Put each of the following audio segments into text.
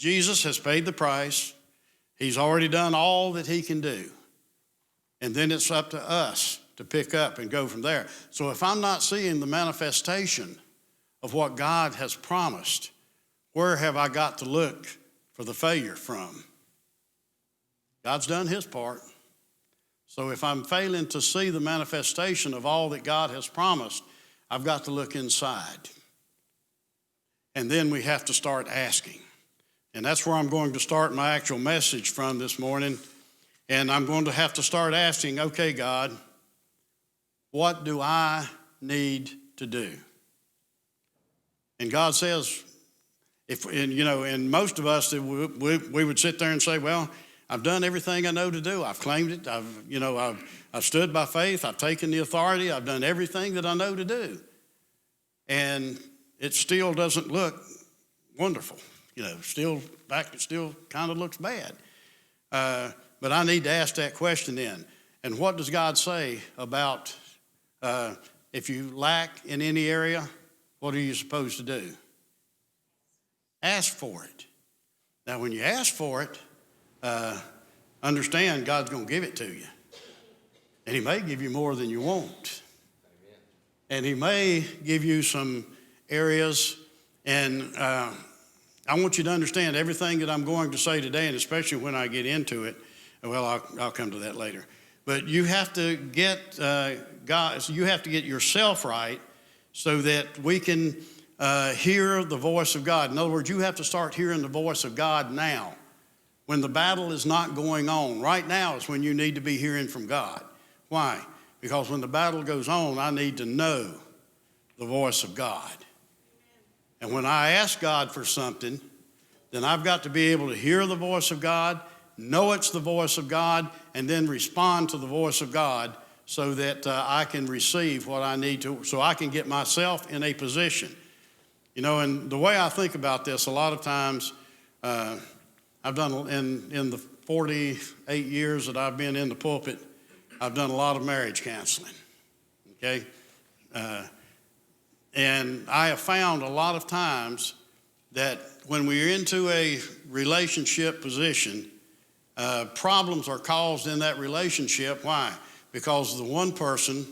Jesus has paid the price. He's already done all that he can do. And then it's up to us to pick up and go from there. So if I'm not seeing the manifestation of what God has promised, where have I got to look for the failure from? God's done his part. So if I'm failing to see the manifestation of all that God has promised, I've got to look inside. And then we have to start asking. And that's where I'm going to start my actual message from this morning. And I'm going to have to start asking, okay, God, what do I need to do? And God says, and most of us, we would sit there and say, well, I've done everything I know to do. I've claimed it. I've stood by faith. I've taken the authority. I've done everything that I know to do. And it still doesn't look wonderful. It still kind of looks bad. But I need to ask that question then. And what does God say about if you lack in any area, what are you supposed to do? Ask for it. Now, when you ask for it, understand God's going to give it to you. And he may give you more than you want. Amen. And he may give you some areas. And I want you to understand everything that I'm going to say today, and especially when I get into it. Well, I'll come to that later. But you have to get you have to get yourself right so that we can hear the voice of God. In other words, you have to start hearing the voice of God now. When the battle is not going on, right now is when you need to be hearing from God. Why? Because when the battle goes on, I need to know the voice of God. And when I ask God for something, then I've got to be able to hear the voice of God, know it's the voice of God, and then respond to the voice of God so that I can receive what I need to, so I can get myself in a position. And the way I think about this, a lot of times, I've done, in the 48 years that I've been in the pulpit, I've done a lot of marriage counseling, okay? And I have found a lot of times that when we're into a relationship position, problems are caused in that relationship. Why? Because the one person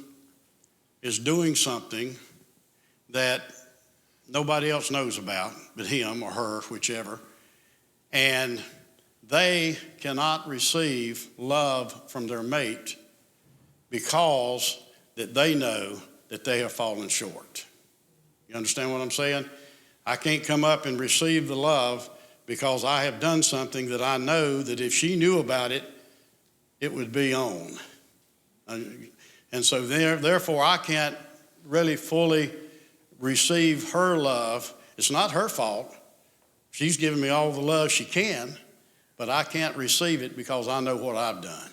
is doing something that nobody else knows about, but him or her, whichever. And they cannot receive love from their mate because that they know that they have fallen short. You understand what I'm saying? I can't come up and receive the love because I have done something that I know that if she knew about it, it would be on. And so therefore I can't really fully receive her love. It's not her fault. She's given me all the love she can, but I can't receive it because I know what I've done.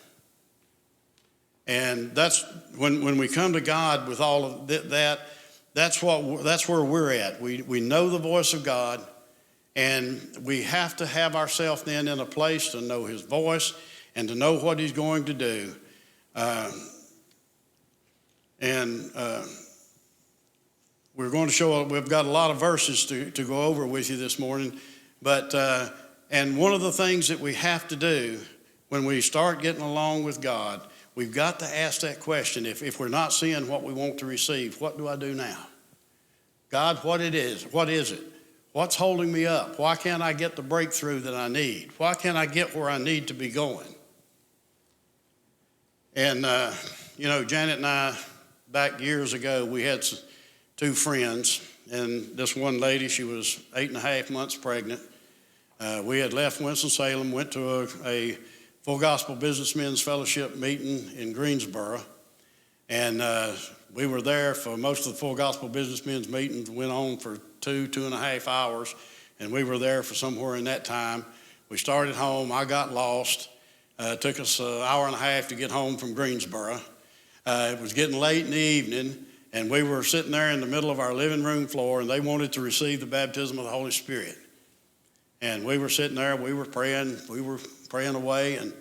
And that's when we come to God with all of that, that's where we're at. We know the voice of God, and we have to have ourselves then in a place to know his voice and to know what he's going to do. We're going to show, we've got a lot of verses to go over with you this morning, but and one of the things that we have to do when we start getting along with God, we've got to ask that question. If we're not seeing what we want to receive, what do I do now? God, what is it? What's holding me up? Why can't I get the breakthrough that I need? Why can't I get where I need to be going? And, Janet and I, back years ago, we had two friends, and this one lady, she was 8.5 months pregnant. We had left Winston-Salem, went to a Full Gospel Businessmen's Fellowship meeting in Greensboro, and we were there for most of the Full Gospel Businessmen's meetings. Went on for 2.5 hours, and we were there for somewhere in that time. We started home. I got lost. It took us an hour and a half to get home from Greensboro. It was getting late in the evening, and we were sitting there in the middle of our living room floor, and they wanted to receive the baptism of the Holy Spirit. And we were sitting there, we were praying away, and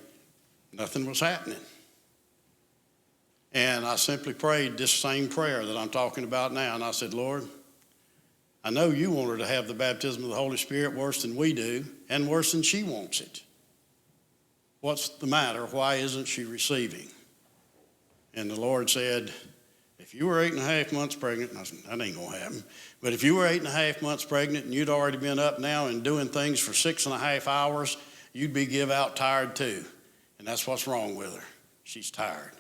nothing was happening. And I simply prayed this same prayer that I'm talking about now, and I said, Lord, I know you want her to have the baptism of the Holy Spirit worse than we do and worse than she wants it. What's the matter? Why isn't she receiving? And the Lord said, if you were 8.5 months pregnant, and I said, that ain't going to happen, but if you were 8.5 months pregnant and you'd already been up now and doing things for 6.5 hours, you'd be give out tired too. And that's what's wrong with her. She's tired.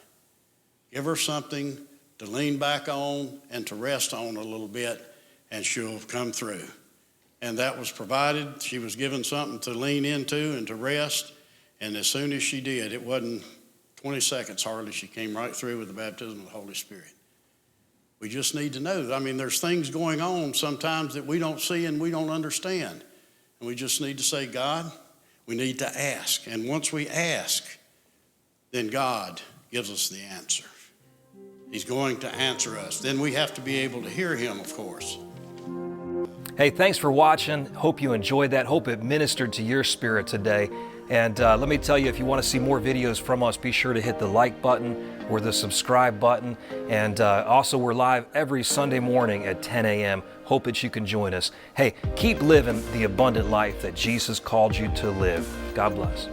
Give her something to lean back on and to rest on a little bit, and she'll come through. And that was provided. She was given something to lean into and to rest. And as soon as she did, it wasn't 20 seconds hardly, she came right through with the baptism of the Holy Spirit. We just need to know. I mean, there's things going on sometimes that we don't see and we don't understand. And we just need to say, God, we need to ask. And once we ask, then God gives us the answer. He's going to answer us. Then we have to be able to hear him, of course. Hey, thanks for watching. Hope you enjoyed that. Hope it ministered to your spirit today. And let me tell you, if you want to see more videos from us, be sure to hit the like button or the subscribe button. And also, we're live every Sunday morning at 10 a.m. Hope that you can join us. Hey, keep living the abundant life that Jesus called you to live. God bless.